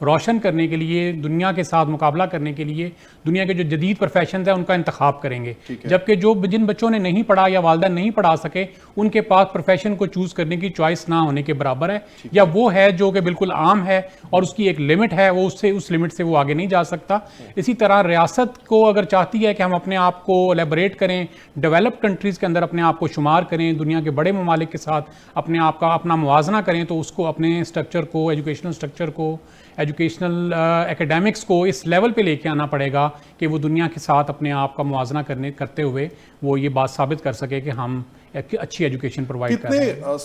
روشن کرنے کے لیے, دنیا کے ساتھ مقابلہ کرنے کے لیے دنیا کے جو جدید پروفیشنز ہیں ان کا انتخاب کریں گے, جبکہ جن بچوں نے نہیں پڑھا یا والدین نہیں پڑھا سکے ان کے پاس پروفیشن کو چوز کرنے کی چوائس نہ ہونے کے برابر ہے, یا وہ ہے جو کہ بالکل عام ہے اور اس کی ایک لمٹ ہے, وہ اس لمٹ سے وہ آگے نہیں جا سکتا. اسی طرح ریاست کو اگر چاہتی ہے کہ ہم اپنے آپ کو الیبوریٹ کریں, ڈیولپڈ کنٹریز کے اندر اپنے آپ کو شمار کریں, دنیا کے بڑے ممالک کے ساتھ اپنے آپ کا اپنا موازنہ کریں, تو اس کو اپنے اسٹرکچر کو, ایجوکیشنل اسٹرکچر کو, ایجوکیشنل ایکیڈیمکس کو اس لیول پہ لے کے آنا پڑے گا کہ وہ دنیا کے ساتھ اپنے آپ کا موازنہ کرتے ہوئے وہ یہ بات ثابت کر سکے کہ ہم اچھی ایجوکیشن پرووائڈ کر رہے ہیں. کتنے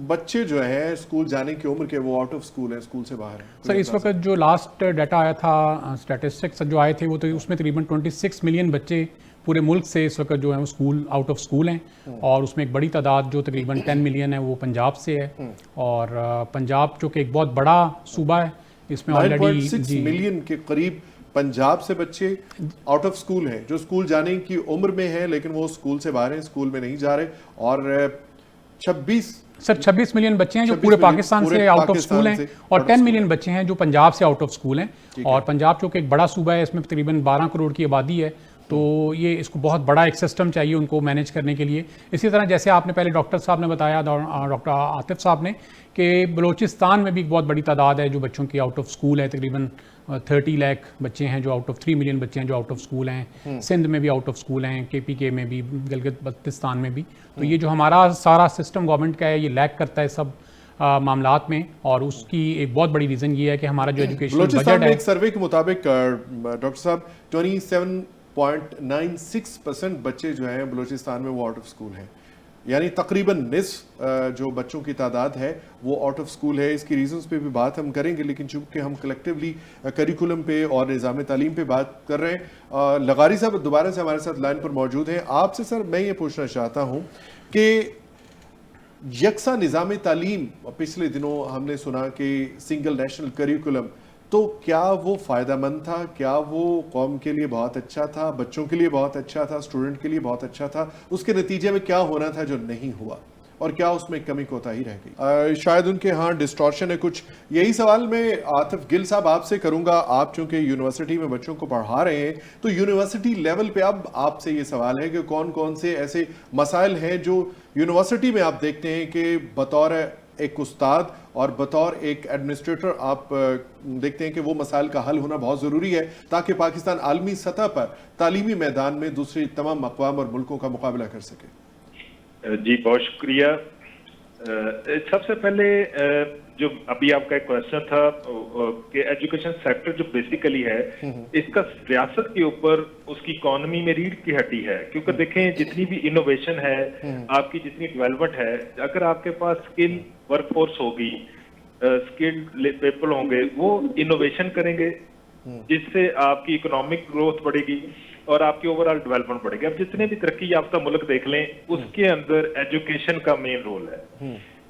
بچے جو ہیں اسکول جانے کی عمر کے وہ آؤٹ آف اسکول ہیں, اسکول سے باہر ہیں؟ سر اس وقت جو لاسٹ ڈیٹا آیا تھا, اسٹیٹسٹکس جو آئے تھے, وہ تو اس میں تقریباً 26 ملین بچے پورے ملک سے اس وقت جو ہیں اسکول آؤٹ آف اسکول ہیں, اور اس میں ایک بڑی تعداد جو تقریباً 10 ملین ہے وہ پنجاب سے ہے, اور پنجاب جو کہ ایک بہت بڑا صوبہ ہے, اس میں آلریڈی 9.6 ملین کے قریب پنجاب سے بچے آؤٹ آف اسکول ہیں, جو اسکول جانے کی عمر میں ہیں لیکن وہ اسکول سے باہر ہیں, اسکول میں نہیں جا رہے. اور 26 ملین بچے ہیں جو پورے پاکستان سے آؤٹ آف اسکول ہیں, اور 10 ملین بچے ہیں جو پنجاب سے آؤٹ آف اسکول ہیں. اور پنجاب چونکہ ایک بڑا صوبہ ہے, اس میں تقریباً 12 کروڑ کی آبادی ہے, تو یہ اس کو بہت بڑا ایک سسٹم چاہیے ان کو مینیج کرنے کے لیے. اسی طرح جیسے آپ نے پہلے ڈاکٹر صاحب نے بتایا, ڈاکٹر عاطف صاحب نے, کہ بلوچستان میں بھی ایک بہت بڑی تعداد ہے جو بچوں کی آؤٹ آف اسکول ہے, تقریباً 30 لاکھ بچے ہیں جو آؤٹ آف 3 ملین بچے ہیں جو آؤٹ آف اسکول ہیں. سندھ میں بھی آؤٹ آف اسکول ہیں, KPK میں بھی, گلگت بلتستان میں بھی. تو یہ جو ہمارا سارا سسٹم گورنمنٹ کا ہے یہ لیک کرتا ہے سب معاملات میں, اور اس کی ایک بہت بڑی ریزن یہ ہے کہ ہمارا جو ایجوکیشن بجٹ ہے. ایک سروے کے مطابق ڈاکٹر صاحب 27.96% بچے جو ہیں بلوچستان میں وہ آؤٹ آف اسکول ہیں, یعنی تقریباً نصف جو بچوں کی تعداد ہے وہ آؤٹ آف اسکول ہے. اس کی ریزنز پہ بھی بات ہم کریں گے, لیکن چونکہ ہم کلیکٹیولی کریکولم پہ اور نظام تعلیم پہ بات کر رہے ہیں, لغاری صاحب دوبارہ سے ہمارے ساتھ لائن پر موجود ہیں. آپ سے سر میں یہ پوچھنا چاہتا ہوں کہ یکساں نظام تعلیم, پچھلے دنوں ہم نے سنا کہ سنگل نیشنل کریکولم, تو کیا وہ فائدہ مند تھا؟ کیا وہ قوم کے لیے بہت اچھا تھا, بچوں کے لیے بہت اچھا تھا, اسٹوڈنٹ کے لیے بہت اچھا تھا؟ اس کے نتیجے میں کیا ہونا تھا جو نہیں ہوا, اور کیا اس میں کمی کوتاہی رہ گئی؟ شاید ان کے ہاں ڈسٹورشن ہے کچھ. یہی سوال میں عاطف گل صاحب آپ سے کروں گا. آپ چونکہ یونیورسٹی میں بچوں کو پڑھا رہے ہیں, تو یونیورسٹی لیول پہ اب آپ سے یہ سوال ہے کہ کون کون سے ایسے مسائل ہیں جو یونیورسٹی میں آپ دیکھتے ہیں کہ بطور ایک استاد اور بطور ایک ایڈمنسٹریٹر آپ دیکھتے ہیں کہ وہ مسائل کا حل ہونا بہت ضروری ہے تاکہ پاکستان عالمی سطح پر تعلیمی میدان میں دوسری تمام اقوام اور ملکوں کا مقابلہ کر سکے؟ جی بہت شکریہ. سب سے پہلے جو ابھی آپ کا ایک کوشچن تھا کہ ایجوکیشن سیکٹر جو بیسیکلی ہے اس کا ریاست کے اوپر اس کی اکانومی میں ریڑھ کی ہڈی ہے, کیونکہ دیکھیں جتنی بھی انوویشن ہے, آپ کی جتنی ڈیولپمنٹ ہے, اگر آپ کے پاس اسکل ورک فورس ہوگی, اسکلڈ پیپل ہوں گے, وہ انوویشن کریں گے جس سے آپ کی اکنامک گروتھ بڑھے گی اور آپ کی اوور آل ڈیولپمنٹ بڑھے گی. اب جتنے بھی ترقی یافتہ ملک دیکھ لیں اس کے اندر ایجوکیشن کا مین رول ہے.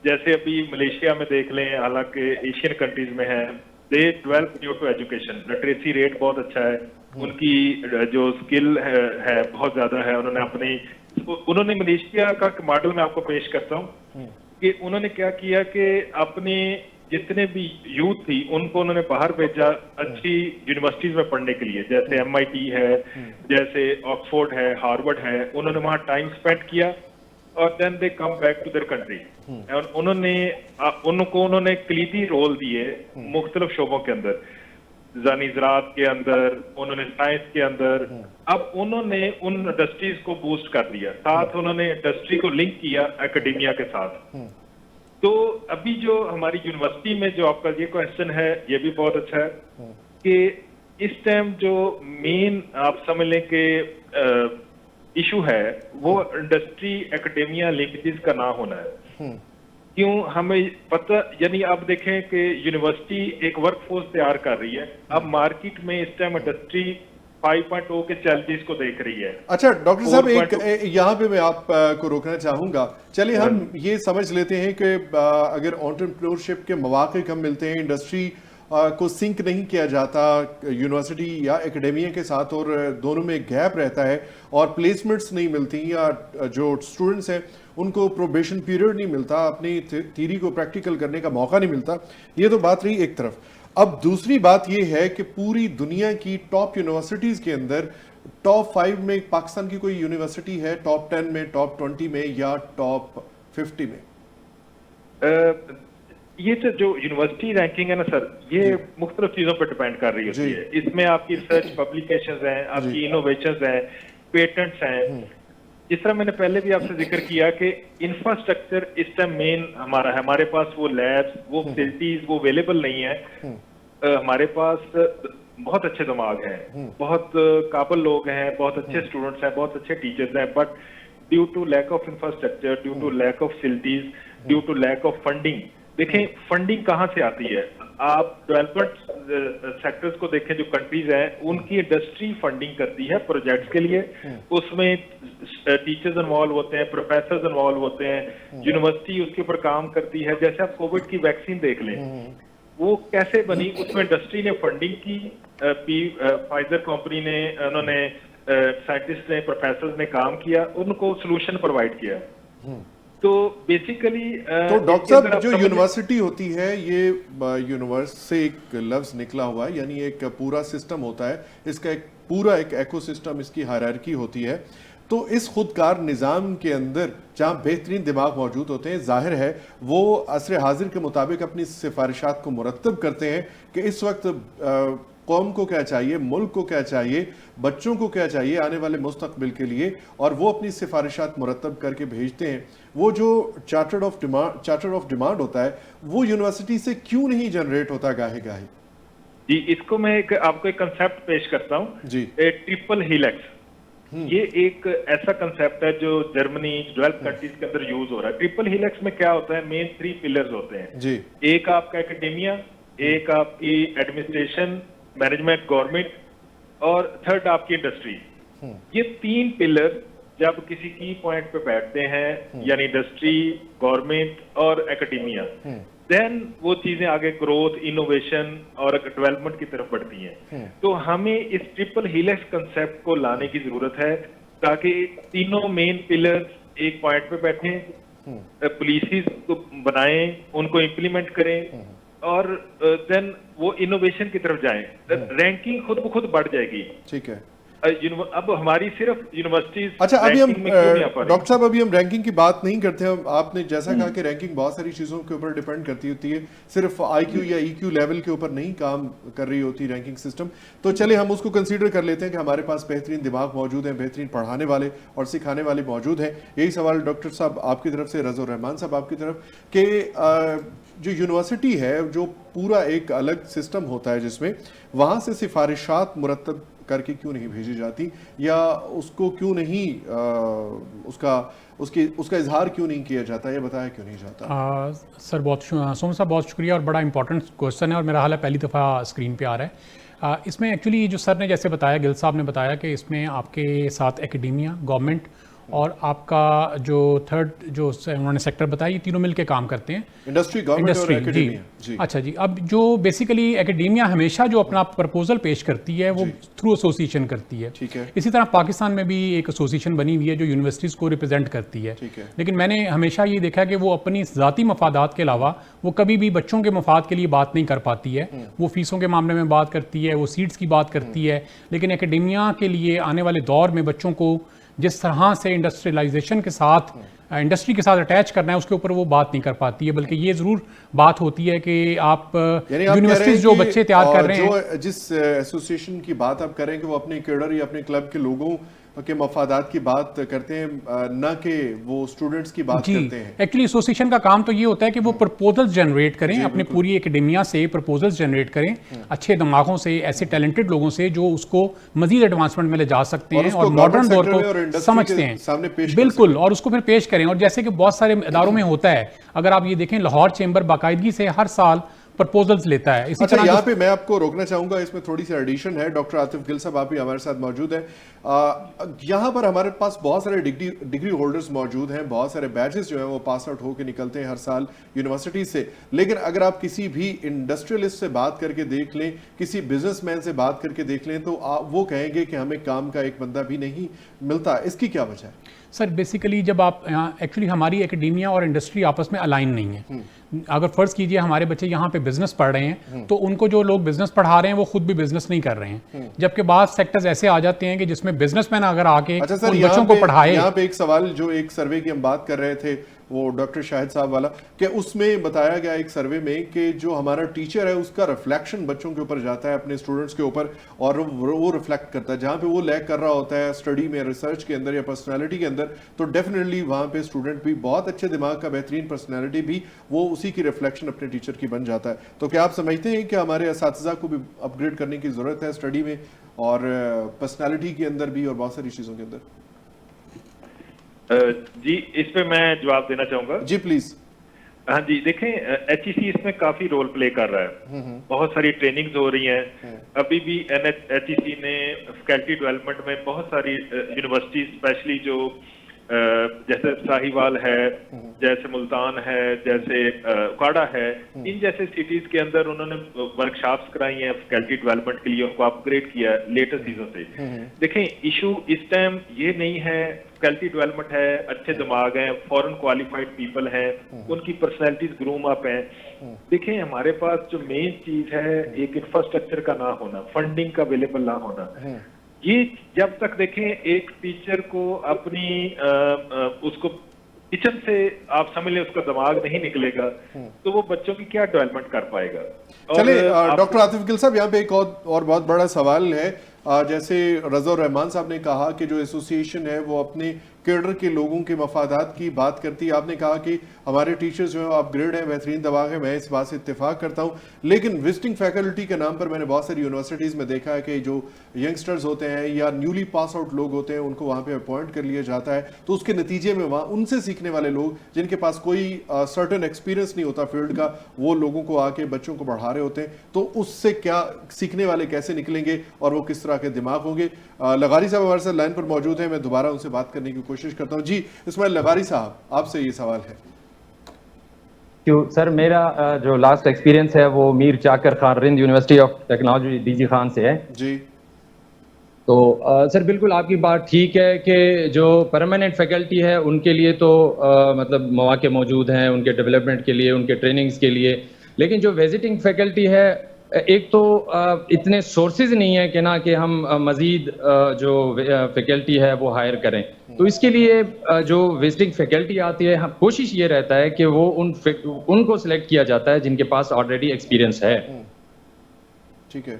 جیسے ابھی ملیشیا میں دیکھ لیں, حالانکہ ایشین کنٹریز میں ہے, they develop due to education. Literacy rate بہت اچھا ہے, ان کی جو اسکل ہے بہت زیادہ ہے. انہوں نے ملیشیا کا ماڈل میں آپ کو پیش کرتا ہوں کہ انہوں نے کیا کیا کہ اپنے جتنے بھی یوتھ تھی ان کو انہوں نے باہر بھیجا اچھی یونیورسٹیز میں پڑھنے کے لیے, جیسے MIT ہے, جیسے آکسفورڈ ہے, ہارورڈ ہے. انہوں نے وہاں ٹائم اسپینڈ کیا اور then they come back to their country. انہوں نے کلیدی رول دیے مختلف شعبوں کے اندر, ذانی زراعت کے اندر, انہوں نے سائنس کے اندر. اب انہوں نے ان انڈسٹریز کو بوسٹ کر دیا, ساتھ انہوں نے انڈسٹری کو لنک کیا اکیڈیمیا کے ساتھ. تو ابھی جو ہماری یونیورسٹی میں جو آپ کا یہ کوشچن ہے یہ بھی بہت اچھا ہے کہ اس ٹائم جو مین آپ سمجھ لیں کہ ایشو ہے وہ انڈسٹری اکیڈیمیا لنکیجز کا نہ ہونا ہے. کیوں ہمیں پتہ, یعنی آپ دیکھیں کہ یونیورسٹی ایک ورک فورس تیار کر رہی ہے, اب مارکیٹ میں اس ٹائم انڈسٹری 5.0 کے چیلنجز کو دیکھ رہی ہے. اچھا ڈاکٹر صاحب, ایک یہاں پہ میں آپ کو روکنا چاہوں گا. چلیے ہم یہ سمجھ لیتے ہیں کہ اگر انٹرپرینیورشپ کے مواقع کم ملتے ہیں, انڈسٹری کو سنک نہیں کیا جاتا یونیورسٹی یا اکیڈیمیا کے ساتھ, اور دونوں میں گیپ رہتا ہے, اور پلیسمنٹس نہیں ملتی, یا جو اسٹوڈنٹس ہیں ان کو پروبیشن پیریڈ نہیں ملتا, اپنی تھیوری کو پریکٹیکل کرنے کا موقع نہیں ملتا. یہ تو بات رہی ایک طرف. اب دوسری بات یہ ہے کہ پوری دنیا کی ٹاپ یونیورسٹیز کے اندر ٹاپ 5 میں پاکستان کی کوئی یونیورسٹی ہے، ٹاپ 10 میں، ٹاپ 20 میں یا ٹاپ 50 میں؟ یہ جو یونیورسٹی رینکنگ ہے نا سر، یہ مختلف چیزوں پر ڈیپینڈ کر رہی ہوتی ہے. اس میں آپ کی ریسرچ پبلیکیشنز ہیں، آپ کی انوویشنز ہیں، پیٹنٹس ہیں. جس طرح میں نے پہلے بھی آپ سے ذکر کیا کہ انفراسٹرکچر اس ٹائم مین ہمارا ہے. ہمارے پاس وہ لیبس، وہ فیسلٹیز وہ اویلیبل نہیں ہیں. ہمارے پاس بہت اچھے دماغ ہیں، بہت قابل لوگ ہیں، بہت اچھے اسٹوڈنٹس ہیں، بہت اچھے ٹیچرز ہیں، but due to lack of infrastructure, due to lack of facilities, due to lack of funding. دیکھیں فنڈنگ کہاں سے آتی ہے. آپ ڈیولپمنٹ سیکٹرز کو دیکھیں، جو کنٹریز ہیں ان کی انڈسٹری فنڈنگ کرتی ہے پروجیکٹس کے لیے. اس میں ٹیچرز انوالو ہوتے ہیں، پروفیسرز انوالو ہوتے ہیں، یونیورسٹی اس کے اوپر کام کرتی ہے. جیسے آپ کووڈ کی ویکسین دیکھ لیں، وہ کیسے بنی، اس میں انڈسٹری نے فنڈنگ کی. فائزر کمپنی نے، انہوں نے سائنٹسٹ نے، پروفیسرز نے کام کیا، ان کو سولوشن پرووائڈ کیا. تو بیسیکلی تو ڈاکٹر صاحب جو یونیورسٹی ہوتی ہے، یہ یونیورس سے ایک لفظ نکلا ہوا ہے، یعنی ایک پورا سسٹم ہوتا ہے، اس کا ایک پورا ایک ایکو سسٹم، اس کی ہائرارکی ہوتی ہے. تو اس خودکار نظام کے اندر جہاں بہترین دماغ موجود ہوتے ہیں، ظاہر ہے وہ عصر حاضر کے مطابق اپنی سفارشات کو مرتب کرتے ہیں کہ اس وقت قوم کو کیا چاہیے، ملک کو کیا چاہیے، بچوں کو کیا چاہیے آنے والے مستقبل کے لیے، اور وہ اپنی سفارشات مرتب کر کے بھیجتے ہیں. وہ جو چارٹر آف ڈیمانڈ ہوتا ہے، وہ یونیورسٹی سے کیوں نہیں جنریٹ ہوتا گاہے گاہے؟ جی، اس کو میں آپ کو ایک کنسیپٹ پیش کرتا ہوں. جی، ٹرپل ہیلکس. یہ ایک ایسا کنسیپٹ ہے جو جرمنی، ڈیولپ کنٹریز کے اندر یوز ہو رہا ہے. ٹرپل ہیلکس میں کیا ہوتا ہے، مین 3 پلرز ہوتے ہیں. جی، ایک آپ کا اکیڈیمیا، ایک آپ کی ایڈمنسٹریشن مینجمنٹ گورنمنٹ، اور تھرڈ آپ کی انڈسٹری. یہ 3 پلر جب کسی کی پوائنٹ پہ بیٹھتے ہیں، یعنی انڈسٹری، گورنمنٹ اور اکیڈیمیا، دین وہ چیزیں آگے گروتھ، انوویشن اور ڈیولپمنٹ کی طرف بڑھتی ہیں. تو ہمیں اس ٹرپل ہیلکس کنسیپٹ کو لانے کی ضرورت ہے تاکہ تینوں مین پلرز ایک پوائنٹ پہ بیٹھیں، پالیسیز کو بنائیں، ان کو امپلیمنٹ کریں، اور دین وہ انوویشن کی طرف جائیں. رینکنگ خود بخود بڑھ جائے گی. ٹھیک ہے. اب ہماری صرف یونیورسٹیز. اچھا، ابھی ہم ڈاکٹر صاحب ابھی ہم رینکنگ کی بات نہیں کرتے ہیں. آپ نے جیسا کہا کہ رینکنگ بہت ساری چیزوں کے اوپر ڈیپینڈ کرتی ہوتی ہے، صرف آئی کیو یا ای کیو لیول کے اوپر نہیں کام کر رہی ہوتی رینکنگ سسٹم. تو چلے ہم اس کو کنسیڈر کر لیتے ہیں کہ ہمارے پاس بہترین دماغ موجود ہیں، بہترین پڑھانے والے اور سکھانے والے موجود ہیں. یہی سوال ڈاکٹر صاحب آپ کی طرف سے، رضا الرحمان صاحب آپ کی طرف، کہ جو یونیورسٹی ہے، جو پورا ایک الگ سسٹم ہوتا ہے جس میں وہاں سے سفارشات مرتب کر کے کیوں نہیں بھیجی جاتی، یا اس کو کیوں نہیں اس کا اظہار کیوں نہیں کیا جاتا، یہ بتایا کیوں نہیں جاتا؟ سر سوم صاحب بہت شکریہ، اور بڑا امپورٹنٹ کوشچن ہے، اور میرا حال ہے پہلی دفعہ اسکرین پہ آ رہا ہے. اس میں ایکچولی جو سر نے جیسے بتایا، گل صاحب نے بتایا کہ اس میں آپ کے ساتھ اکیڈیمیا، گورنمنٹ اور آپ کا جو تھرڈ جو انہوں نے سیکٹر بتایا، یہ تینوں مل کے کام کرتے ہیں. انڈسٹری، گورنمنٹ اور اکیڈیمیا. جی، اچھا جی. اب جو بیسیکلی اکیڈیمیا ہمیشہ جو اپنا پرپوزل پیش کرتی ہے وہ تھرو ایسوسیشن کرتی ہے. ٹھیک ہے. اسی طرح پاکستان میں بھی ایک ایسوسیشن بنی ہوئی ہے جو یونیورسٹیز کو ریپرزینٹ کرتی ہے. لیکن میں نے ہمیشہ یہ دیکھا کہ وہ اپنی ذاتی مفادات کے علاوہ وہ کبھی بھی بچوں کے مفاد کے لیے بات نہیں کر پاتی ہے. وہ فیسوں کے معاملے میں بات کرتی ہے، وہ سیٹس کی بات کرتی ہے، لیکن اکیڈیمیا کے لیے آنے والے دور میں بچوں کو جس طرح سے انڈسٹریلائزیشن کے ساتھ، انڈسٹری کے ساتھ اٹیچ کرنا ہے، اس کے اوپر وہ بات نہیں کر پاتی ہے. بلکہ یہ ضرور بات ہوتی ہے کہ آپ یونیورسٹیز جو بچے تیار کر رہے ہیں، جس ایسوسیشن کی بات آپ کریں کہ وہ اپنے کیڈر یا اپنے کلب کے لوگوں کے مفادات کی بات کرتے ہیں، نہ کہ وہ اسٹوڈنٹس کی بات کرتے ہیں. ایکچولی ایسوسیشن کا کام تو یہ ہوتا ہے کہ وہ پرپوزلز جنریٹ کریں، اپنے پوری اکیڈیمیا سے پرپوزلز جنریٹ کریں، اچھے دماغوں سے، ایسے ٹیلنٹڈ لوگوں سے جو اس کو مزید ایڈوانسمنٹ میں لے جا سکتے ہیں اور ماڈرن دور کو سمجھتے ہیں. بالکل، اور اس کو پھر پیش کریں. اور جیسے کہ بہت سارے اداروں میں ہوتا ہے، اگر آپ یہ دیکھیں لاہور چیمبر باقاعدگی سے ہر سال پرپوزلز لیتا ہے. اسی طرح یہاں پہ میں آپ کو روکنا چاہوں گا، اس میں تھوڑی سی ایڈیشن ہے. ڈاکٹر عاطف گل صاحب آپ بھی ہمارے ساتھ موجود ہیں. یہاں پر ہمارے پاس بہت سارے ڈگری ہولڈرز موجود ہیں، بہت سارے بیچز جو ہیں وہ پاس آؤٹ ہو کے نکلتے ہیں ہر سال یونیورسٹی سے. لیکن اگر آپ کسی بھی انڈسٹریلسٹ سے بات کر کے دیکھ لیں، کسی بزنس مین سے بات کر کے دیکھ لیں، تو وہ کہیں گے کہ ہمیں کام کا ایک بندہ بھی نہیں ملتا. اس کی کیا وجہ ہے؟ سر بیسیکلی جب آپ ایکچولی ہماری اکیڈیمیا اور انڈسٹری آپس میں الائن نہیں ہے. اگر فرض کیجئے ہمارے بچے یہاں پہ بزنس پڑھ رہے ہیں تو ان کو جو لوگ بزنس پڑھا رہے ہیں وہ خود بھی بزنس نہیں کر رہے ہیں, جبکہ بعض سیکٹرز ایسے آ جاتے ہیں کہ جس میں بزنس مین اگر آ کے ان بچوں کو پڑھائے. یہاں پہ ایک سوال جو ایک سروے کی ہم بات کر رہے تھے وہ ڈاکٹر شاہد صاحب والا, کہ اس میں بتایا گیا ایک سروے میں کہ جو ہمارا ٹیچر ہے اس کا ریفلیکشن بچوں کے اوپر جاتا ہے, اپنے اسٹوڈنٹس کے اوپر, اور وہ ریفلیکٹ کرتا ہے جہاں پہ وہ لیک کر رہا ہوتا ہے اسٹڈی میں, ریسرچ کے اندر یا پرسنالٹی کے اندر, تو ڈیفینیٹلی وہاں پہ اسٹوڈنٹ بھی بہت اچھے دماغ کا, بہترین پرسنالٹی بھی, وہ اسی کی ریفلیکشن اپنے ٹیچر کی بن جاتا ہے. تو کیا آپ سمجھتے ہیں کہ ہمارے اساتذہ کو بھی اپ گریڈ کرنے کی ضرورت ہے اسٹڈی میں اور پرسنالٹی کے اندر بھی اور بہت ساری چیزوں کے اندر؟ جی اس پہ میں جواب دینا چاہوں گا. جی پلیز. ہاں جی, دیکھیں ایچ ای سی اس میں کافی رول پلے کر رہا ہے, بہت ساری ٹریننگز ہو رہی ہیں. ابھی بھی ایچ ای سی نے فیکلٹی ڈیولپمنٹ میں بہت ساری یونیورسٹیز اسپیشلی جو جیسے ساہیوال ہے, جیسے ملتان ہے, جیسے اکاڑا ہے, ان جیسے سٹیز کے اندر انہوں نے ورکشاپس کرائی ہیں فیکلٹی ڈیولپمنٹ کے لیے, ان کو اپ گریڈ کیا ہے لیٹسٹ چیزوں سے. دیکھیں ایشو اس ٹائم یہ نہیں ہے, فیکلٹی ڈیولپمنٹ ہے, اچھے دماغ ہیں, فورن کوالیفائڈ پیپل ہیں, ان کی پرسنالٹیز گروم اپ ہیں. دیکھیں ہمارے پاس جو مین چیز ہے ایک انفراسٹرکچر کا نہ ہونا, فنڈنگ کا اویلیبل نہ ہونا. یہ جب تک دیکھیں ایک ٹیچر کو اپنی اس کو کچن سے آپ سمجھ لیں اس کا دماغ نہیں نکلے گا تو وہ بچوں کی کیا ڈیولپمنٹ کر پائے گا. چلے ڈاکٹر عاطف گل صاحب, یہاں پہ ایک اور بہت بڑا سوال ہے. جیسے رضا الرحمان صاحب نے کہا کہ جو ایسوسی ایشن ہے وہ اپنے کیڈر کے لوگوں کے مفادات کی بات کرتی ہے. آپ نے کہا کہ ہمارے ٹیچرز جو ہیں اپ گریڈ ہیں, بہترین دماغ ہے, میں اس بات سے اتفاق کرتا ہوں, لیکن وزٹنگ فیکلٹی کے نام پر میں نے بہت ساری یونیورسٹیز میں دیکھا ہے کہ جو ینگسٹرز ہوتے ہیں یا نیولی پاس آؤٹ لوگ ہوتے ہیں ان کو وہاں پہ اپوائنٹ کر لیا جاتا ہے, تو اس کے نتیجے میں وہاں ان سے سیکھنے والے لوگ جن کے پاس کوئی سرٹن ایکسپیرینس نہیں ہوتا فیلڈ کا, وہ لوگوں کو آ کے بچوں کو پڑھا رہے ہوتے ہیں. تو اس سے کیا سیکھنے والے کیسے نکلیں گے اور وہ کس طرح کے دماغ ہوں گے؟ لغاری صاحب ہمارے ساتھ لائن پر موجود ہیں, میں دوبارہ ان سے بات کرنے کی کوشش کرتا ہوں. جی اسماعیل لغاری صاحب, آپ سے یہ سوال ہے. سر میرا جو لاسٹ ایکسپیرینس ہے وہ Mir Chakar Khan Rind university of technology D G Khan سے ہے. جی تو سر بالکل آپ کی بات ٹھیک ہے کہ جو پرماننٹ فیکلٹی ہے ان کے لیے تو مطلب مواقع موجود ہیں ان کے ڈیولپمنٹ کے لیے, ان کے ٹریننگز کے لیے, لیکن جو وزٹنگ فیکلٹی ہے ایک تو اتنے سورسز نہیں ہے کہ نا کہ ہم مزید جو فیکلٹی ہے وہ ہائر کریں. تو اس کے لیے جو وزٹنگ فیکلٹی آتی ہے کوشش یہ رہتا ہے کہ وہ ان کو سلیکٹ کیا جاتا ہے جن کے پاس آلریڈی ایکسپیرینس ہے. ٹھیک ہے,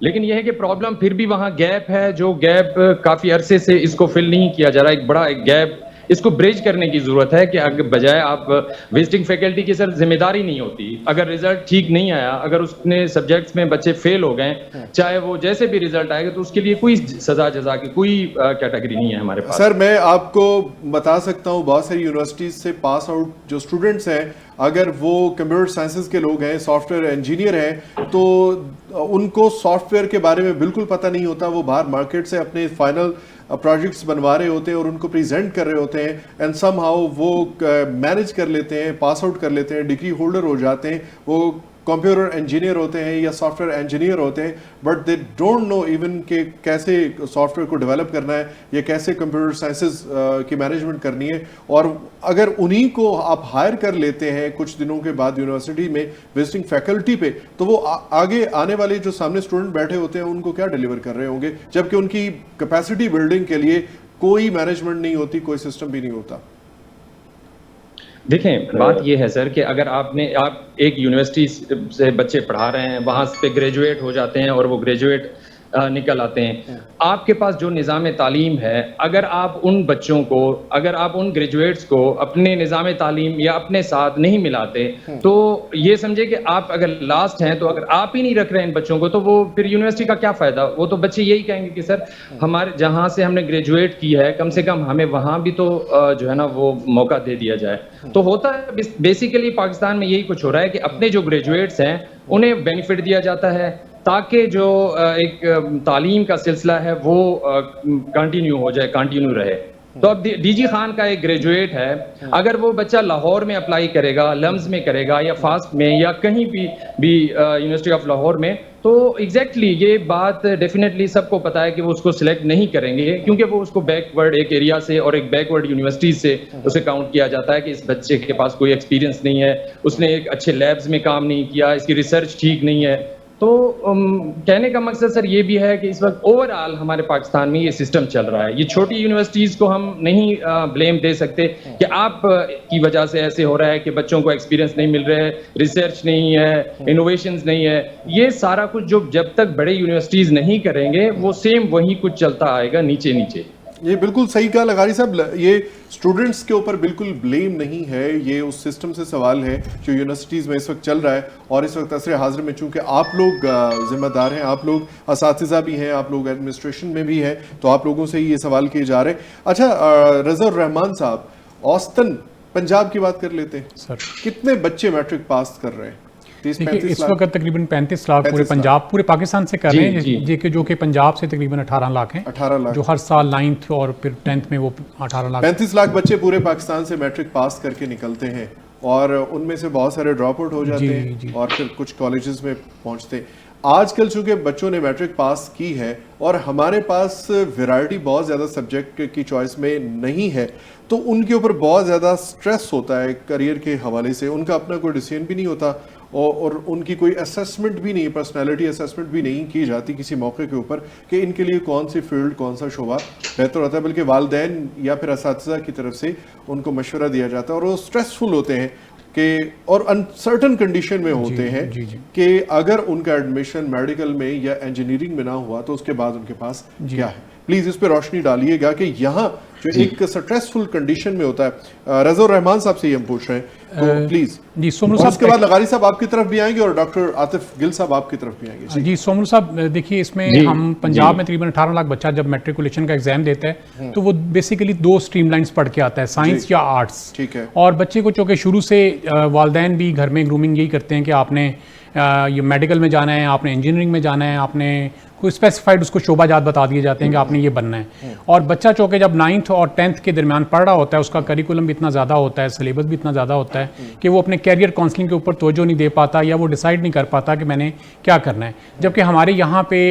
لیکن یہ ہے کہ پرابلم پھر بھی وہاں گیپ ہے, جو گیپ کافی عرصے سے اس کو فل نہیں کیا جا رہا. ایک بڑا ایک گیپ اس کو بریج کرنے کی ضرورت ہے کہ اگر بجائے آپ وزٹنگ فیکلٹی کی سر ذمہ داری نہیں ہوتی, اگر رزلٹ ٹھیک نہیں آیا, اگر اس نے سبجیکٹس میں بچے فیل ہو گئے, چاہے وہ جیسے بھی رزلٹ آئے گا, تو اس کے لیے کوئی سزا جزا کی کوئی کیٹیگری نہیں ہے ہمارے پاس. سر میں آپ کو بتا سکتا ہوں بہت ساری یونیورسٹیز سے پاس آؤٹ جو اسٹوڈنٹس ہیں اگر وہ کمپیوٹر سائنسز کے لوگ ہیں, سافٹ ویئر انجینئر ہیں, تو ان کو سافٹ ویئر کے بارے میں بالکل پتہ نہیں ہوتا. وہ باہر مارکیٹ سے اپنے فائنل پروجیکٹس بنوا رہے ہوتے ہیں اور ان کو پریزنٹ کر رہے ہوتے ہیں, اینڈ سم ہاؤ وہ مینج کر لیتے ہیں, پاس آؤٹ کر لیتے ہیں, ڈگری ہولڈر ہو جاتے ہیں, وہ کمپیوٹر انجینئر ہوتے ہیں یا سافٹ ویئر انجینئر ہوتے ہیں, but they don't know even کہ کیسے سافٹ ویئر کو ڈیولپ کرنا ہے یا کیسے کمپیوٹر سائنسز کی مینجمنٹ کرنی ہے. اور اگر انہی کو آپ ہائر کر لیتے ہیں کچھ دنوں کے بعد یونیورسٹی میں وزٹنگ فیکلٹی پہ, تو وہ آگے آنے والے جو سامنے اسٹوڈنٹ بیٹھے ہوتے ہیں ان کو کیا ڈیلیور کر رہے ہوں گے, جبکہ ان کی کیپیسٹی بلڈنگ کے لیے کوئی مینجمنٹ نہیں ہوتی, کوئی سسٹم بھی نہیں ہوتا. دیکھیں بات یہ ہے سر کہ اگر آپ ایک یونیورسٹی سے بچے پڑھا رہے ہیں, وہاں پہ گریجویٹ ہو جاتے ہیں اور وہ گریجویٹ نکل آتے ہیں, آپ کے پاس جو نظام تعلیم ہے, اگر آپ ان بچوں کو, اگر آپ ان گریجویٹس کو اپنے نظام تعلیم یا اپنے ساتھ نہیں ملاتے, تو یہ سمجھے کہ آپ اگر لاسٹ ہیں, تو اگر آپ ہی نہیں رکھ رہے ہیں ان بچوں کو, تو وہ پھر یونیورسٹی کا کیا فائدہ. وہ تو بچے یہی کہیں گے کہ سر ہمارے جہاں سے ہم نے گریجویٹ کی ہے, کم سے کم ہمیں وہاں بھی تو جو ہے نا وہ موقع دے دیا جائے. تو ہوتا ہے بیسیکلی پاکستان میں یہی کچھ ہو رہا ہے کہ اپنے جو گریجویٹس ہیں انہیں بینیفٹ دیا جاتا ہے تاکہ جو ایک تعلیم کا سلسلہ ہے وہ کنٹینیو ہو جائے, کنٹینیو رہے. تو اب ڈی جی خان کا ایک گریجویٹ ہے, اگر وہ بچہ لاہور میں اپلائی کرے گا, لمز میں کرے گا یا فاسٹ میں یا کہیں بھی یونیورسٹی آف لاہور میں, تو ایگزیکٹلی یہ بات ڈیفینیٹلی سب کو پتا ہے کہ وہ اس کو سلیکٹ نہیں کریں گے کیونکہ وہ اس کو بیکورڈ ایک ایریا سے اور ایک بیکورڈ یونیورسٹی سے اسے کاؤنٹ کیا جاتا ہے کہ اس بچے کے پاس کوئی ایکسپیرینس نہیں ہے, اس نے ایک اچھے لیبز میں کام نہیں کیا, اس کی ریسرچ ٹھیک نہیں ہے. تو کہنے کا مقصد سر یہ بھی ہے کہ اس وقت اوور آل ہمارے پاکستان میں یہ سسٹم چل رہا ہے. یہ چھوٹی یونیورسٹیز کو ہم نہیں بلیم دے سکتے کہ آپ کی وجہ سے ایسے ہو رہا ہے کہ بچوں کو ایکسپیرینس نہیں مل رہا ہے, ریسرچ نہیں ہے, انوویشنز نہیں ہے. یہ سارا کچھ جب تک بڑے یونیورسٹیز نہیں کریں گے وہ سیم وہی کچھ چلتا آئے گا نیچے نیچے. یہ بالکل صحیح کہا لغاری صاحب, یہ اسٹوڈنٹس کے اوپر بالکل بلیم نہیں ہے, یہ اس سسٹم سے سوال ہے جو یونیورسٹیز میں اس وقت چل رہا ہے. اور اس وقت عصر حاضر میں چونکہ آپ لوگ ذمہ دار ہیں, آپ لوگ اساتذہ بھی ہیں, آپ لوگ ایڈمنسٹریشن میں بھی ہیں, تو آپ لوگوں سے ہی یہ سوال کیے جا رہے ہیں. اچھا رضا الرحمان صاحب, اوسطن پنجاب کی بات کر لیتے ہیں سر, کتنے بچے میٹرک پاس کر رہے ہیں؟ اس وقت تقریباً 35 لاکھ پورے پنجاب پورے پاکستان سے کر رہے ہیں, جو کہ پنجاب سے تقریباً 18 لاکھ ہیں, 18 لاکھ جو ہر سال 9th اور پھر 10th میں وہ 18 لاکھ 35 لاکھ بچے پورے پاکستان سے میٹرک پاس کر کے نکلتے ہیں, اور ان میں سے بہت سارے ڈراپ آؤٹ ہو جاتے ہیں اور پھر کچھ کالجز میں پہنچتے ہیں. آج کل چونکہ بچوں نے میٹرک پاس کی ہے اور ہمارے پاس ویرائٹی بہت زیادہ سبجیکٹ کی چوائس میں نہیں ہے, تو ان کے اوپر بہت زیادہ سٹریس ہوتا ہے کریئر کے حوالے سے. ان کا اپنا کوئی ڈیسیژن بھی نہیں ہوتا اور ان کی کوئی اسیسمنٹ بھی نہیں, پرسنالٹی اسیسمنٹ بھی نہیں کی جاتی کسی موقع کے اوپر کہ ان کے لیے کون سی فیلڈ, کون سا شعبہ بہتر ہوتا ہے, بلکہ والدین یا پھر اساتذہ کی طرف سے ان کو مشورہ دیا جاتا ہے. اور وہ اسٹریسفل ہوتے ہیں کہ اور انسرٹن کنڈیشن میں ہوتے ہیں کہ اگر ان کا ایڈمیشن میڈیکل میں یا انجینئرنگ میں نہ ہوا تو اس کے بعد ان کے پاس کیا ہے. پلیز اس پہ روشنی ڈالیے گا کہ یہاں جو ایک سٹریسفل کنڈیشن میں ہوتا ہے. رضا الرحمان صاحب سے ہی ہم پوچھ رہے ہیں تو پلیز, جی سومر صاحب, اس کے بعد لغاری صاحب آپ کی طرف بھی آئیں گے اور ڈاکٹر عاطف گل صاحب آپ کی طرف بھی آئیں گے. جی سومر صاحب دیکھیے, اس میں ہم پنجاب میں تقریباً 18 لاکھ بچہ جب میٹریکولیشن کا ایگزام دیتا ہے تو وہ بیسیکلی 2 اسٹریم لائنز پڑھ کے آتا ہے, سائنس یا آرٹس. ٹھیک ہے. اور بچے کو چونکہ شروع سے والدین بھی گھر میں گرومنگ یہی کرتے ہیں کہ آپ نے یہ میڈیکل میں جانا ہے, آپ نے انجینئرنگ میں جانا ہے, آپ نے کوئی اسپیسیفائڈ اس کو شعبہ جات بتا دیے جاتے ہیں کہ آپ نے یہ بننا ہے. اور بچہ چونکہ جب 9th اور 10th کے درمیان پڑھ رہا ہوتا ہے, اس کا کریکولم بھی اتنا زیادہ ہوتا ہے, سلیبس بھی اتنا زیادہ ہوتا ہے کہ وہ اپنے کیریئر کاؤنسلنگ کے اوپر توجہ نہیں دے پاتا یا وہ ڈیسائیڈ نہیں کر پاتا کہ میں نے کیا کرنا ہے. جبکہ ہمارے یہاں پہ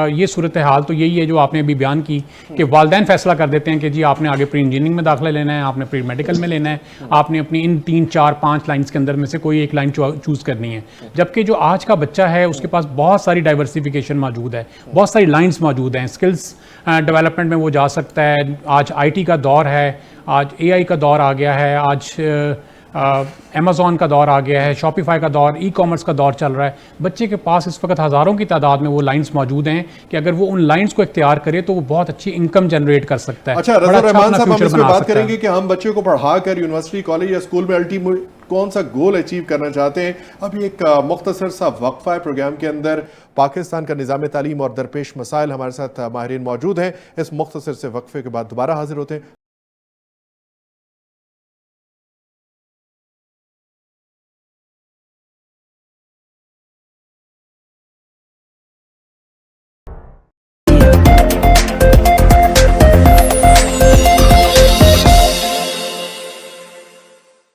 یہ صورتحال تو یہی ہے جو آپ نے ابھی بیان کی کہ والدین فیصلہ کر دیتے ہیں کہ جی آپ نے آگے پری انجینئرنگ میں داخلہ لینا ہے, آپ نے پری میڈیکل میں لینا ہے, آپ نے اپنی ان 3 4 5 لائنس کے اندر میں سے کوئی ایک لائن چوز کرنی ہے. جبکہ جو آج کا بچہ ہے اس کے پاس بہت ساری ڈائیورسیفیکیشن موجود ہے, بہت ساری لائنز موجود ہیں, سکلز ڈیولپمنٹ میں وہ جا سکتا ہے. آج آئی ٹی کا دور ہے, آج اے آئی کا دور آ گیا ہے, آج امیزون کا دور آ گیا ہے, شاپیفائی کا دور, ای کامرس کا دور چل رہا ہے. بچے کے پاس اس وقت ہزاروں کی تعداد میں وہ لائنز موجود ہیں کہ اگر وہ ان لائنز کو اختیار کرے تو وہ بہت اچھی انکم جنریٹ کر سکتا ہے. اچھا رضا الرحمان صاحب, ہم اس پہ بات کریں گے کہ ہم بچے کو پڑھا کر یونیورسٹی, کالج یا اسکول میں الٹیمیٹ کون سا گول اچیو کرنا چاہتے ہیں. ابھی ایک مختصر سا وقفہ ہے پروگرام کے اندر. پاکستان کا نظام تعلیم اور درپیش مسائل, ہمارے ساتھ ماہرین موجود ہیں. اس مختصر سے وقفے کے بعد دوبارہ حاضر ہوتے ہیں.